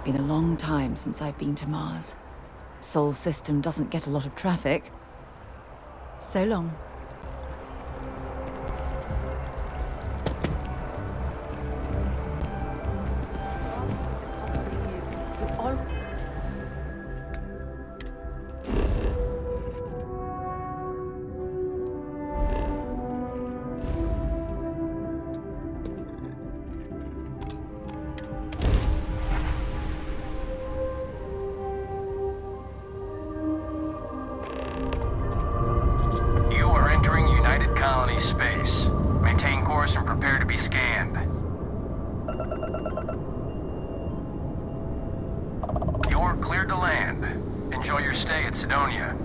been a long time since I've been to Mars. Sol system doesn't get a lot of traffic. So long. Space. Maintain course and prepare to be scanned. You're cleared to land. Enjoy your stay at Sidonia.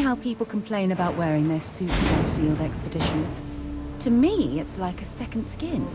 How people complain about wearing their suits on field expeditions. To me, it's like a second skin.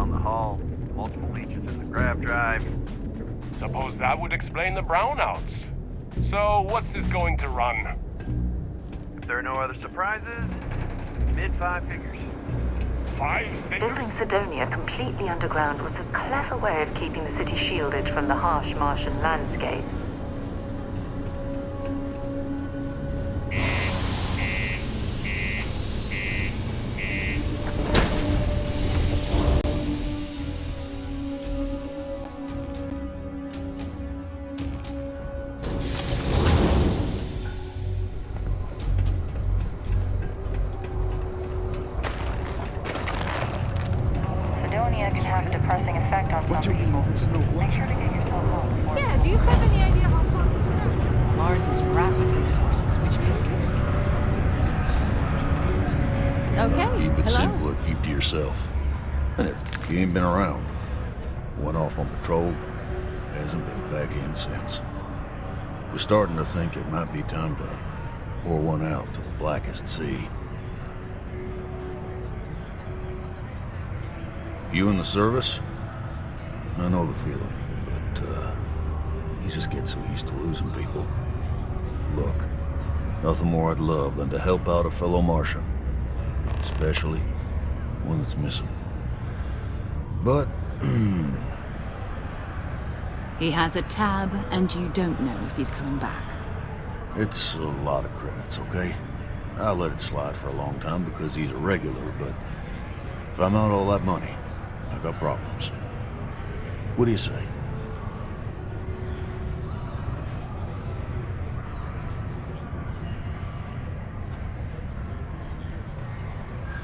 down the hall, multiple leeches in the grav drive. Suppose that would explain the brownouts. So, what's this going to run? If there are no other surprises, mid-five figures. 5 figures? Building Sidonia completely underground was a clever way of keeping the city shielded from the harsh Martian landscape. Sidonia can have a depressing effect on some people. Make sure to get yourself home before... Yeah, do you have any idea how far we're from? Mars is wrapped with resources, which means... Okay, Keep it hello. simple or keep to yourself. And if you ain't been around, went off on patrol, hasn't been back in since. We're starting to think it might be time to pour one out to the blackest sea. You in the service? I know the feeling, but you just get so used to losing people. Look, nothing more I'd love than to help out a fellow Martian. Especially one that's missing. But, He has a tab, and you don't know if he's coming back. it's a lot of credits, okay? I let it slide for a long time because he's a regular, but if I'm out all that money, I got problems. What do you say?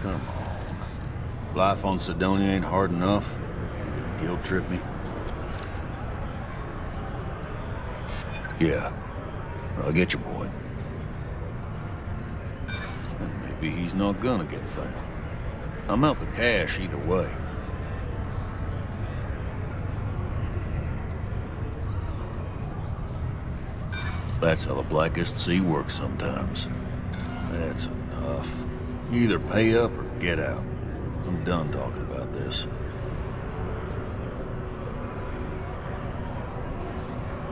Come on. Life on Sidonia ain't hard enough. You gonna guilt trip me? Yeah, I get your point. And maybe he's not gonna get found. I'm out the cash either way. That's how the blackest sea works sometimes. That's enough. You either pay up or get out. I'm done talking about this.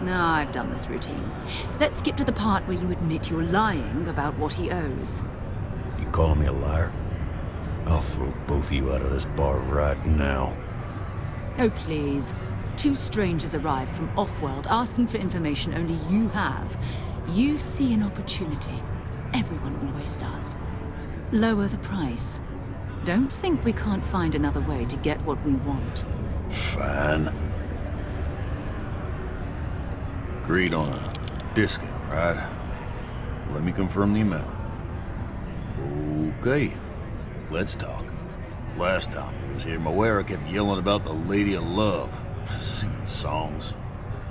No, I've done this routine. Let's skip to the part where you admit you're lying about what he owes. You calling me a liar? I'll throw both of you out of this bar right now. Oh, please. Two strangers arrive from off-world asking for information only you have. You see an opportunity. Everyone always does. Lower the price. Don't think we can't find another way to get what we want. Fine. Agreed on a discount, right? Let me confirm the amount. Okay, let's talk. Last time he was here, Moira kept yelling about the Lady of Love, singing songs,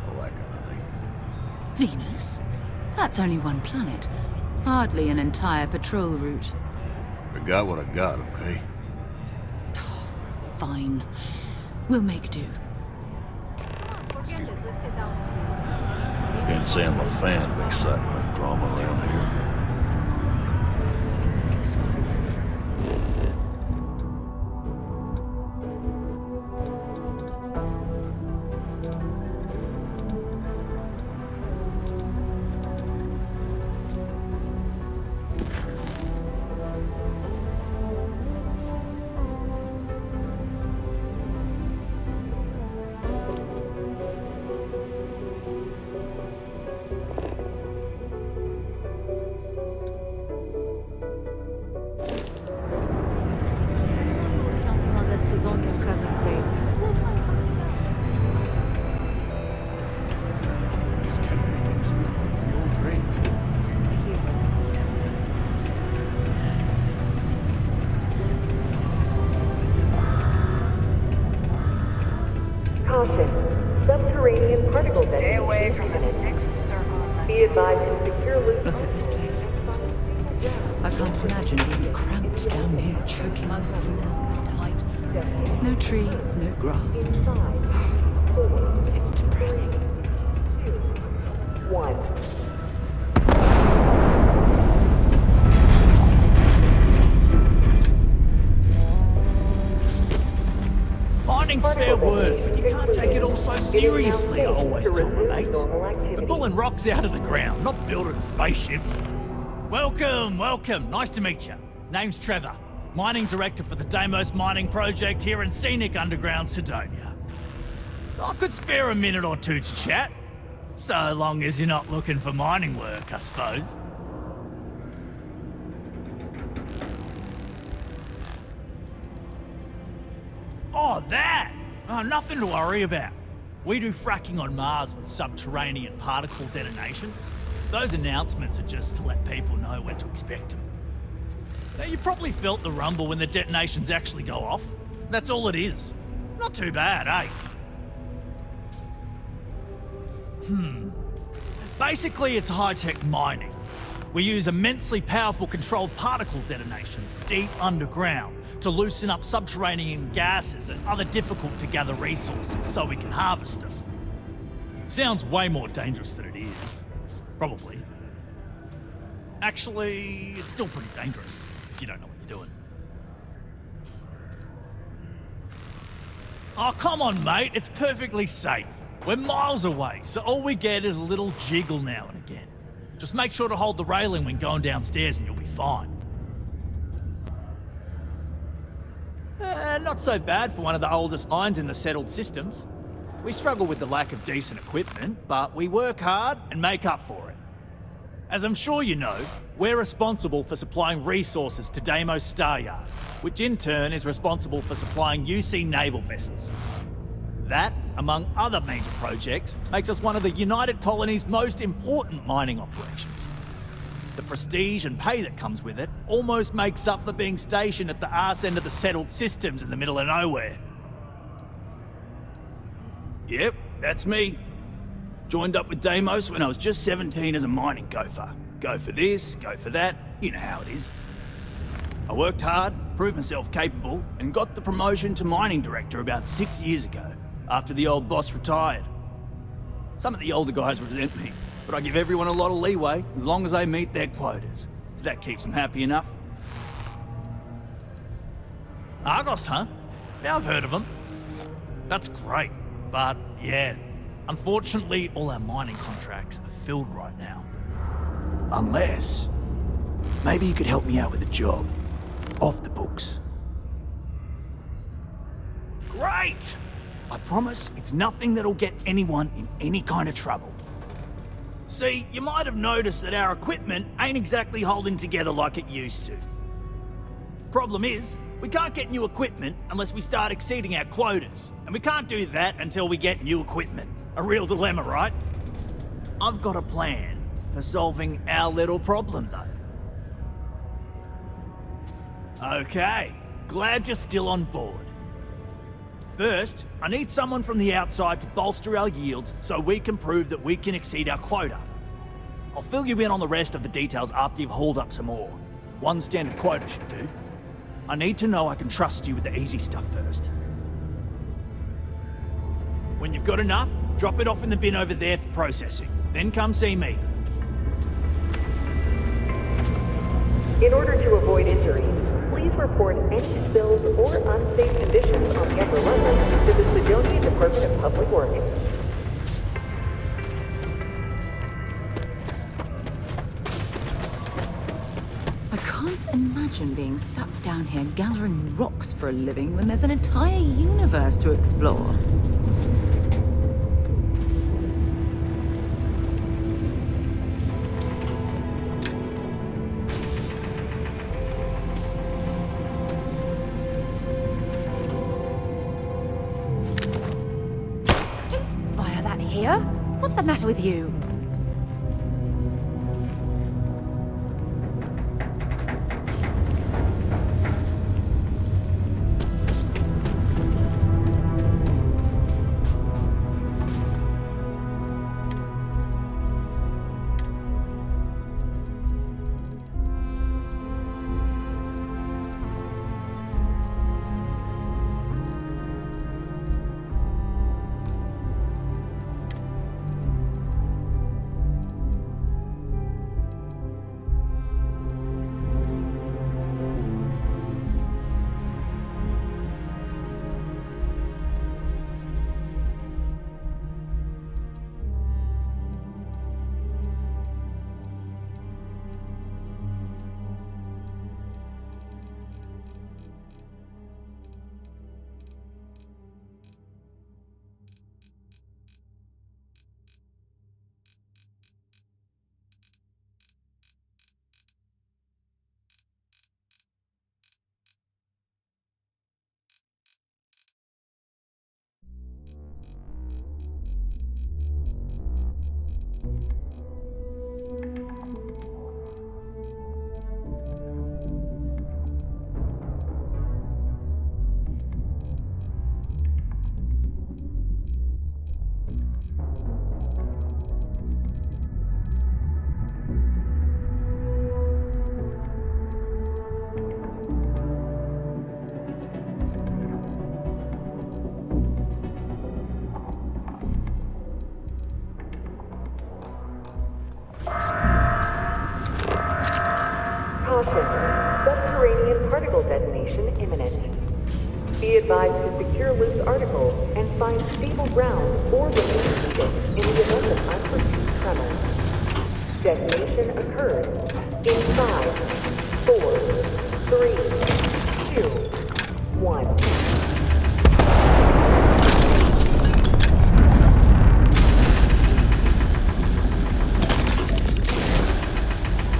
all that kind of thing. Venus? That's only one planet. Hardly an entire patrol route. I got what I got, okay? Fine. We'll make do. Forget it, let's get out of here. Can't say I'm a fan of excitement and drama around here. We're counting on that Sidonia hasn't paid. We'll find something else. This can make ends meet. Feel great. I hear you. Caution. Subterranean particle Stay away detonation from the imminent. sixth circle unless Be advised to secure loose. Look at this place. I can't imagine being cramped down here, choking Most with reasons fumes got and dust. tight. No trees, no grass. 5, 4, It's depressing. 1. Seriously, I always to tell my resume mates. normal We're activity. pulling rocks out of the ground, not building spaceships. Welcome, welcome. Nice to meet you. Name's Trevor, mining director for the Deimos mining project here in scenic underground Sidonia. I could spare a minute or two to chat, so long as you're not looking for mining work, I suppose. Oh, that! Oh, nothing to worry about. We do fracking on Mars with subterranean particle detonations. Those announcements are just to let people know when to expect them. Now, you probably felt the rumble when the detonations actually go off. That's all it is. Not too bad, eh? Basically, it's high-tech mining. We use immensely powerful controlled particle detonations deep underground to loosen up subterranean gases and other difficult-to-gather resources so we can harvest them. Sounds way more dangerous than it is. Probably. Actually, it's still pretty dangerous if you don't know what you're doing. Oh, come on, mate. It's perfectly safe. We're miles away, so all we get is a little jiggle now and again. Just make sure to hold the railing when going downstairs and you'll be fine. Not so bad for one of the oldest mines in the settled systems. We struggle with the lack of decent equipment, but we work hard and make up for it. As I'm sure you know, we're responsible for supplying resources to Deimos Star Yards, which in turn is responsible for supplying UC naval vessels. That, among other major projects, makes us one of the United Colony's most important mining operations. The prestige and pay that comes with it almost makes up for being stationed at the arse end of the settled systems in the middle of nowhere. Yep, that's me. Joined up with Deimos when I was just 17 as a mining gopher. Go for this, go for that, you know how it is. I worked hard, proved myself capable, and got the promotion to mining director about 6 years ago, after the old boss retired. Some of the older guys resent me, but I give everyone a lot of leeway as long as they meet their quotas, so that keeps them happy enough. Argos, huh? Yeah, I've heard of them. That's great, but yeah, unfortunately all our mining contracts are filled right now. Unless, maybe you could help me out with a job, off the books. Great! I promise it's nothing that'll get anyone in any kind of trouble. See, you might have noticed that our equipment ain't exactly holding together like it used to. Problem is, we can't get new equipment unless we start exceeding our quotas, and we can't do that until we get new equipment. A real dilemma, right? I've got a plan for solving our little problem, though. Okay, glad you're still on board. First, I need someone from the outside to bolster our yields so we can prove that we can exceed our quota. I'll fill you in on the rest of the details after you've hauled up some ore. One standard quota should do. I need to know I can trust you with the easy stuff first. When you've got enough, drop it off in the bin over there for processing. Then come see me. In order to avoid injury, please report any spills or unsafe conditions on the upper level to the Sidonia Department of Public Works. I can't imagine being stuck down here gathering rocks for a living when there's an entire universe to explore. Here? What's the matter with you? particle detonation imminent. Be advised to secure loose articles and find stable ground or remain seated in the event of unforeseen tremor. Detonation occurred in 5, 4, 3, 2, 1.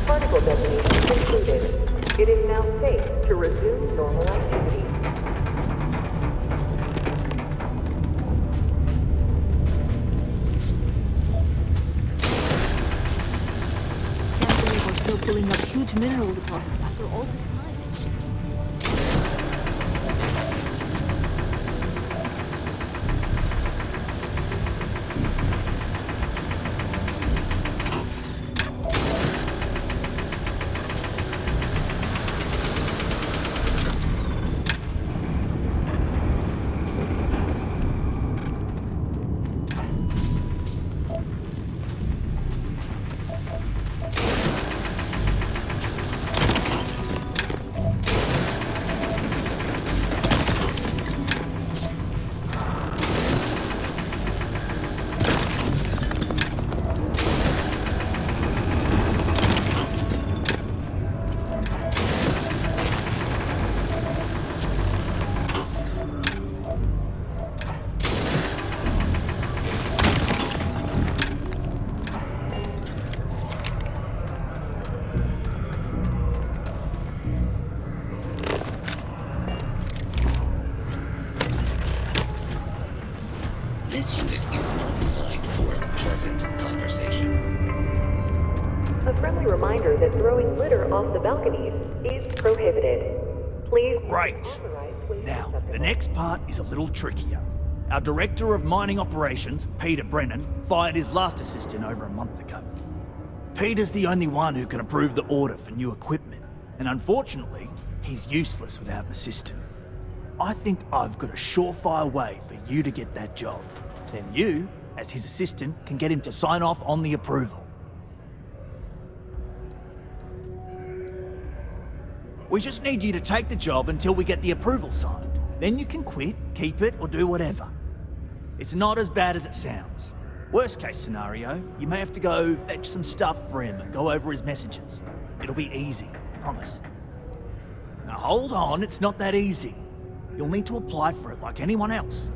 Particle detonation concluded. It is now safe to resume normal activity. Can't believe we're still pulling up huge mineral deposits after all this time. This unit is not designed for pleasant conversation. A friendly reminder that throwing litter off the balconies is prohibited. Please. Great. Now, the next part is a little trickier. Our Director of Mining Operations, Peter Brennan, fired his last assistant over a month ago. Peter's the only one who can approve the order for new equipment, and unfortunately, he's useless without an assistant. I think I've got a surefire way for you to get that job. Then you, as his assistant, can get him to sign off on the approval. We just need you to take the job until we get the approval signed. Then you can quit, keep it, or do whatever. It's not as bad as it sounds. Worst case scenario, you may have to go fetch some stuff for him and go over his messages. It'll be easy, I promise. Now hold on, it's not that easy. You'll need to apply for it like anyone else.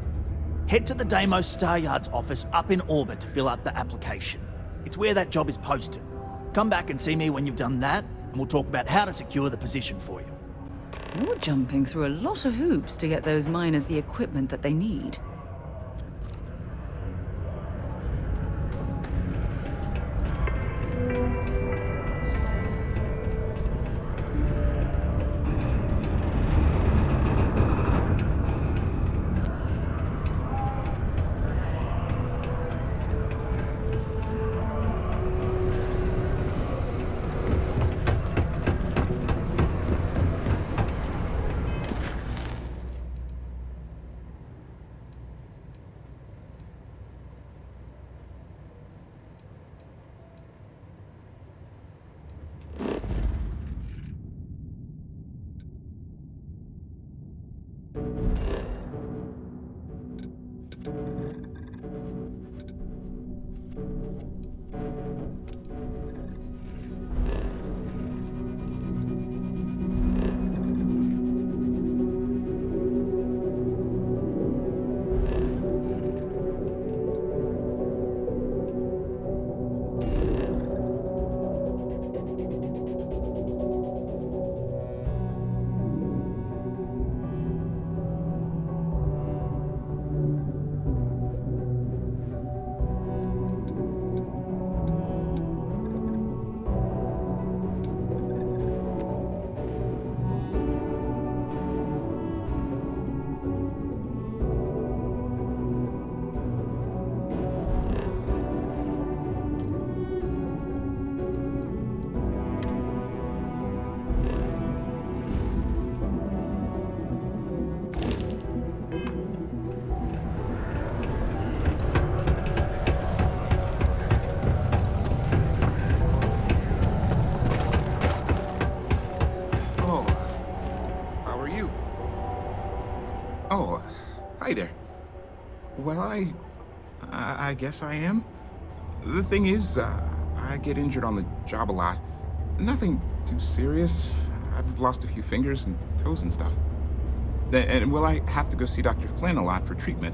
Head to the Deimos Star Yard's office up in orbit to fill out the application. It's where that job is posted. Come back and see me when you've done that, and we'll talk about how to secure the position for you. You're jumping through a lot of hoops to get those miners the equipment that they need. Oh, hi there. Well, I guess I am. The thing is, I get injured on the job a lot. Nothing too serious. I've lost a few fingers and toes and stuff. And well, I have to go see Dr. Flynn a lot for treatment.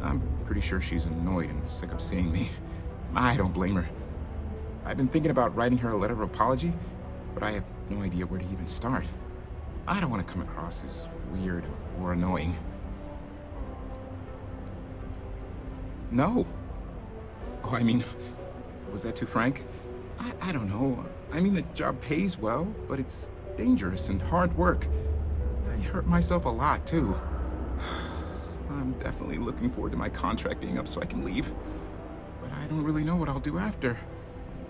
I'm pretty sure she's annoyed and sick of seeing me. I don't blame her. I've been thinking about writing her a letter of apology, but I have no idea where to even start. I don't want to come across as weird or annoying. No. Oh, I mean, was that too frank? I don't know. I mean, the job pays well, but it's dangerous and hard work. I hurt myself a lot, too. I'm definitely looking forward to my contract being up so I can leave. But I don't really know what I'll do after.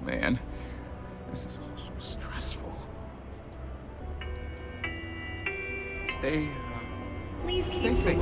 Man, this is all so stressful. Stay safe.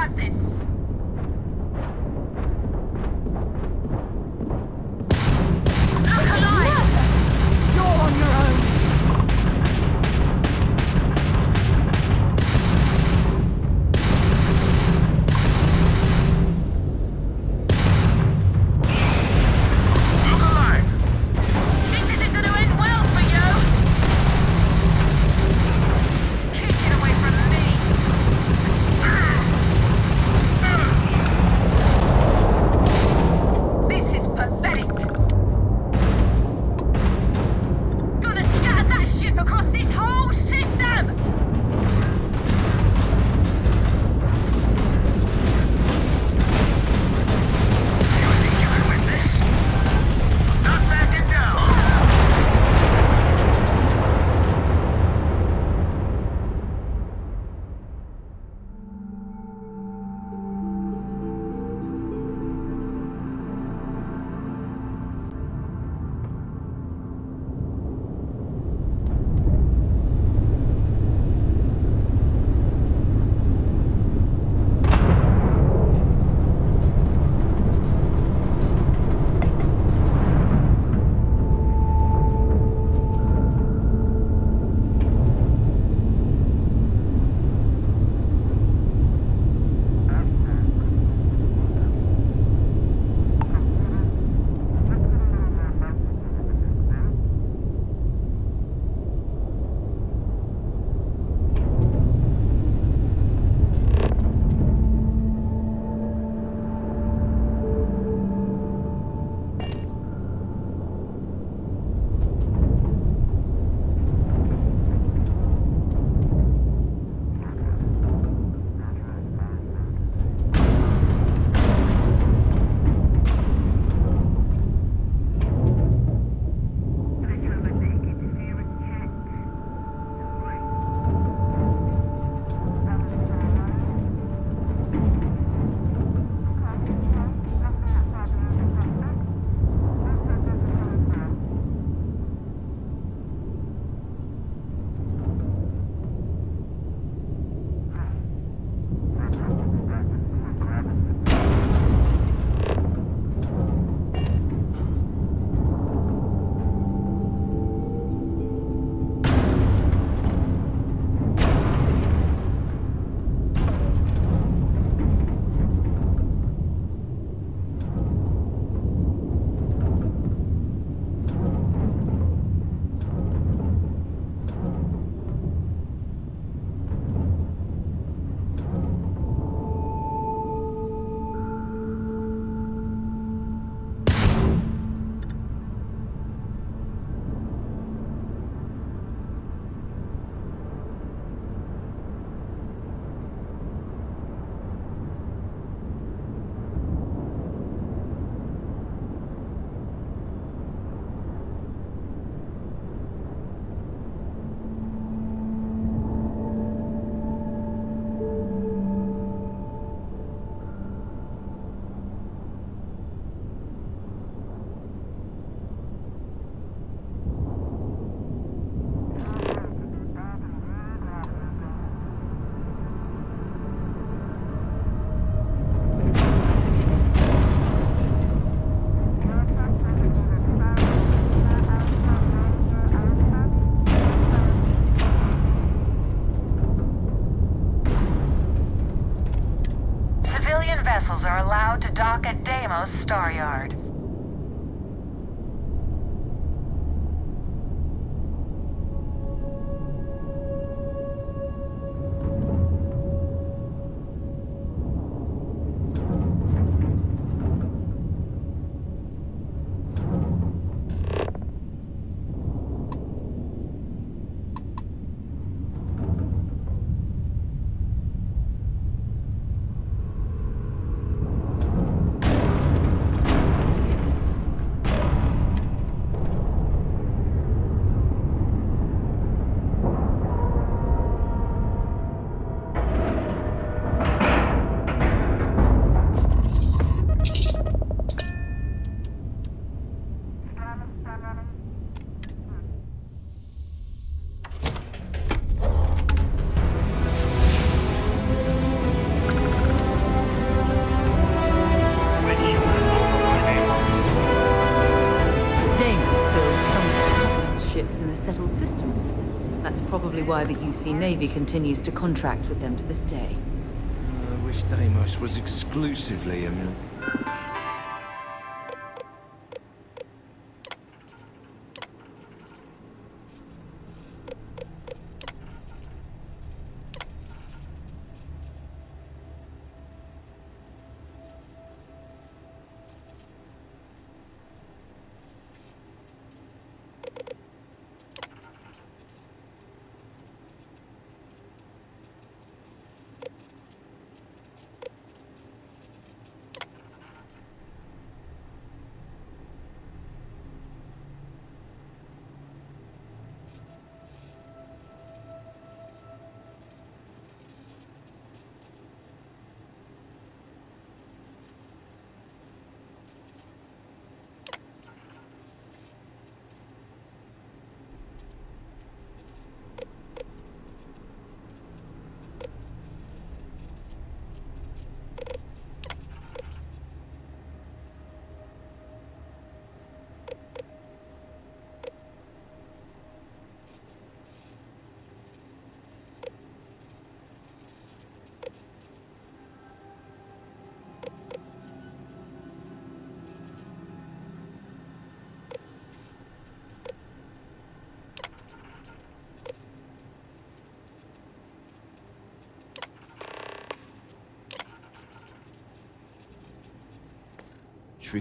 have this. Look alive! You're on your own. Look alive! This isn't going to end well for you. Keep it away from me. This is pathetic. Gonna scatter that ship across this whole system. You think you can win this? Not backing down! vessels are allowed to dock at Deimos Star Yard. why the UC Navy continues to contract with them to this day. I wish Deimos was exclusively a mil...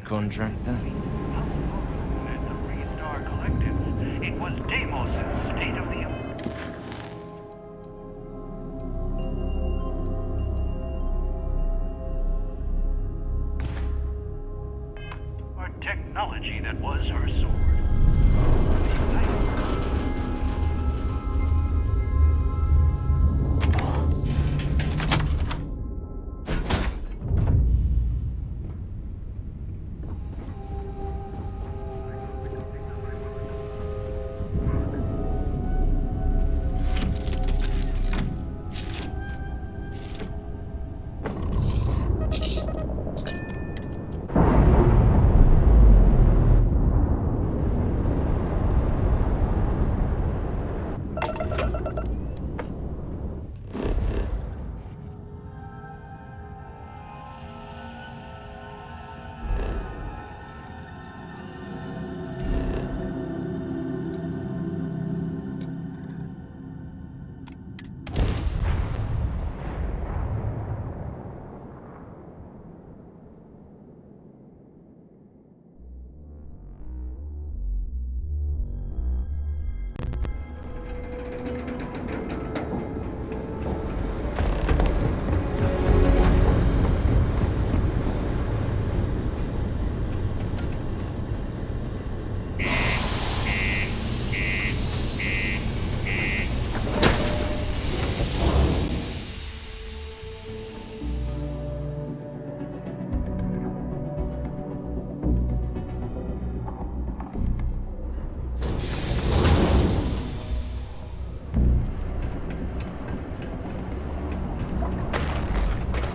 Contractor. At the Freestar Collective, it was Deimos' state of the art technology that was her sword.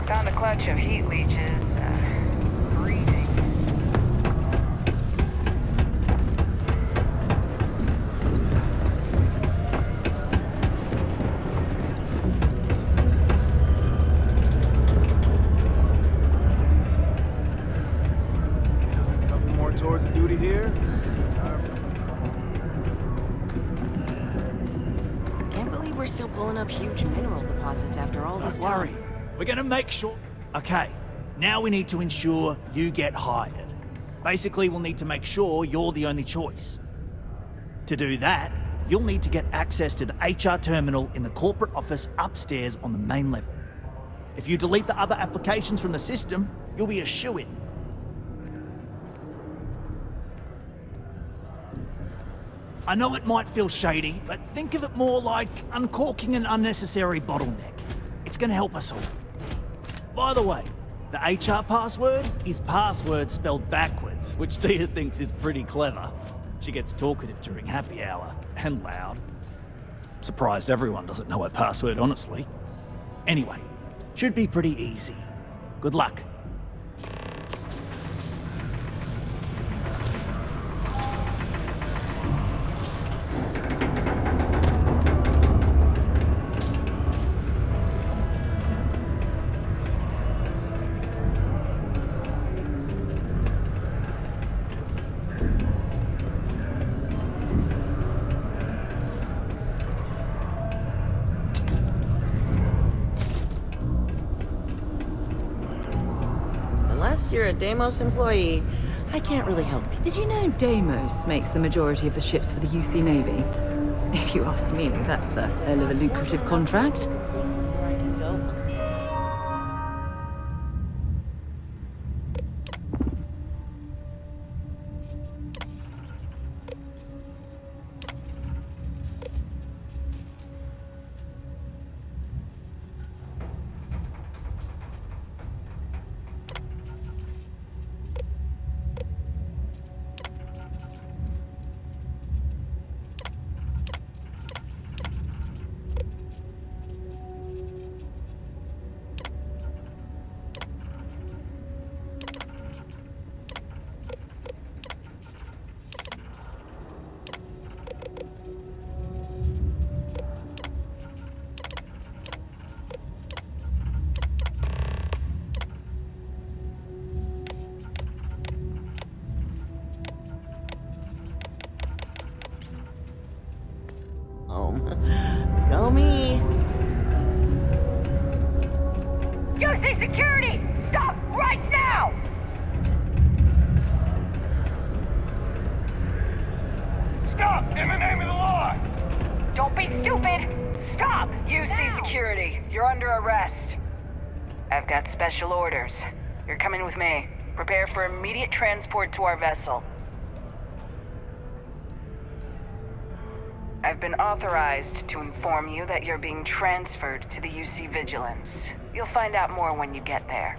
Found a clutch of heat leeches. Breeding. Just a couple more tours of duty here. Can't believe we're still pulling up huge mineral deposits after all this Don't time. worry. We're gonna make sure... Okay, now we need to ensure you get hired. Basically, we'll need to make sure you're the only choice. To do that, you'll need to get access to the HR terminal in the corporate office upstairs on the main level. If you delete the other applications from the system, you'll be a shoo-in. I know it might feel shady, but think of it more like uncorking an unnecessary bottleneck. It's gonna help us all. By the way, the HR password is password spelled backwards, which Tia thinks is pretty clever. She gets talkative during happy hour, and loud. Surprised everyone doesn't know her password, honestly. Anyway, should be pretty easy. Good luck. unless you're a Deimos employee, I can't really help you. Did you know Deimos makes the majority of the ships for the UC Navy? If you ask me, that's a hell of a lucrative contract. Before I can go. Go me. UC security! Stop right now! Stop! In the name of the law! Don't be stupid! Stop! UC now. security, you're under arrest. I've got special orders. You're coming with me. Prepare for immediate transport to our vessel. I've been authorized to inform you that you're being transferred to the UC Vigilance. You'll find out more when you get there.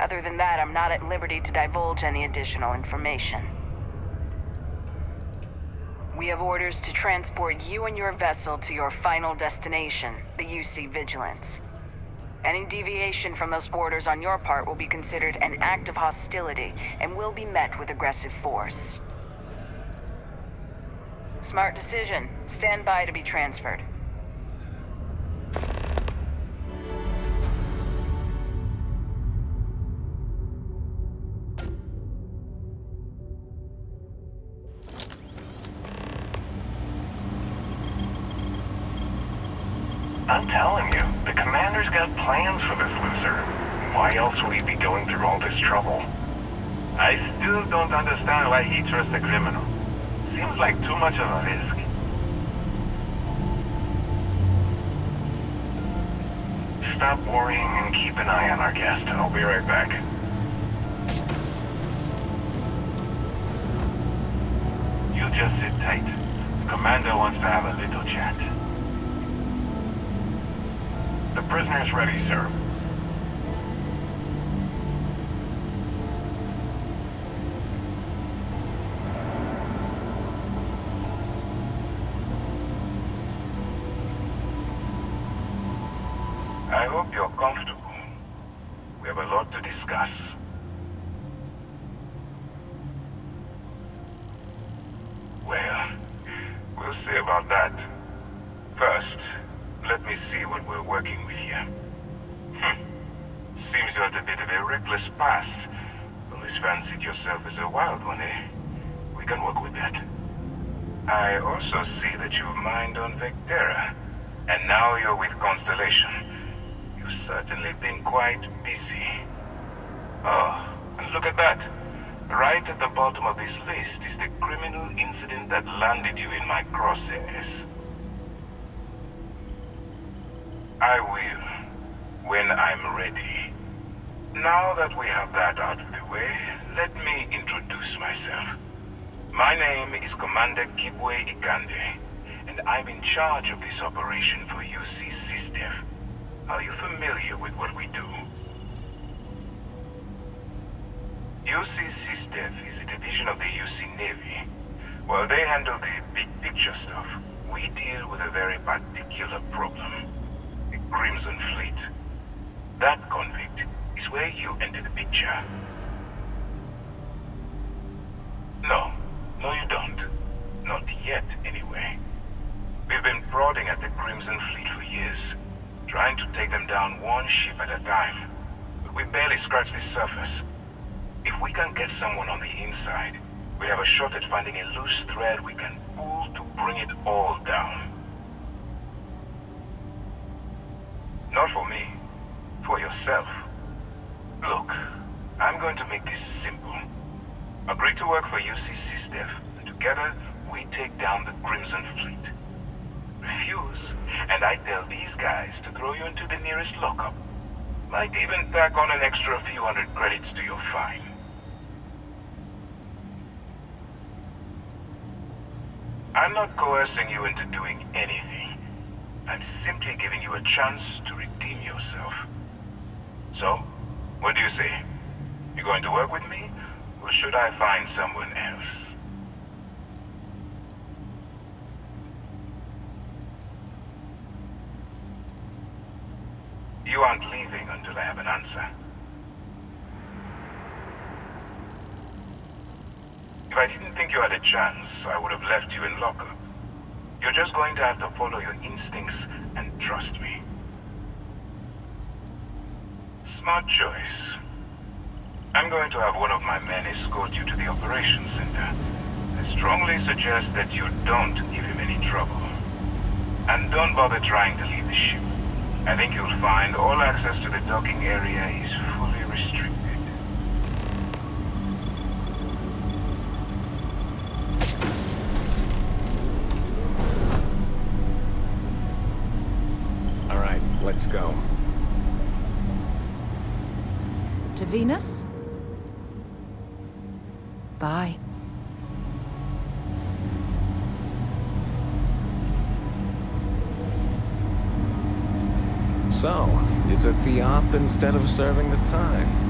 Other than that, I'm not at liberty to divulge any additional information. We have orders to transport you and your vessel to your final destination, the UC Vigilance. Any deviation from those orders on your part will be considered an act of hostility and will be met with aggressive force. Smart decision. Stand by to be transferred. I'm telling you, the commander's got plans for this loser. Why else would he be going through all this trouble? I still don't understand why he trusts a criminal. Seems like too much of a risk. Stop worrying and keep an eye on our guest. I'll be right back. You just sit tight. The commander wants to have a little chat. The prisoner's ready, sir. I hope you're comfortable. We have a lot to discuss. Well, we'll see about that. First, let me see what we're working with here. Seems you had a bit of a reckless past. Always fancied yourself as a wild one, eh? We can work with that. I also see that you've mined on Vectera, and now you're with Constellation. You've certainly been quite busy. Oh, and look at that. Right at the bottom of this list is the criminal incident that landed you in my crosshairs. I will, when I'm ready. Now that we have that out of the way, let me introduce myself. My name is Commander Kibwe Ikande, and I'm in charge of this operation for UC SysDev. Are you familiar with what we do? UC SysDev is a division of the UC Navy. While they handle the big picture stuff, we deal with a very particular problem. The Crimson Fleet. That convict is where you enter the picture. No, you don't. Not yet, anyway. We've been prodding at the Crimson Fleet for years, trying to take them down one ship at a time. But we barely scratched the surface. If we can get someone on the inside, we have a shot at finding a loose thread we can pull to bring it all down. Not for me. For yourself. Look, I'm going to make this simple. Agree to work for UCC Steph, and together we take down the Crimson Fleet. Refuse, and I tell these guys to throw you into the nearest lockup. Might even tack on an extra few hundred credits to your fine. I'm not coercing you into doing anything. I'm simply giving you a chance to redeem yourself. So, what do you say? You going to work with me, or should I find someone else? You aren't leaving until I have an answer. If I didn't think you had a chance, I would have left you in lockup. You're just going to have to follow your instincts and trust me. Smart choice. I'm going to have one of my men escort you to the operations center. I strongly suggest that you don't give him any trouble. And don't bother trying to leave the ship. I think you'll find all access to the docking area is fully restricted. All right, let's go. To Venus? Bye. So, you took the op instead of serving the time.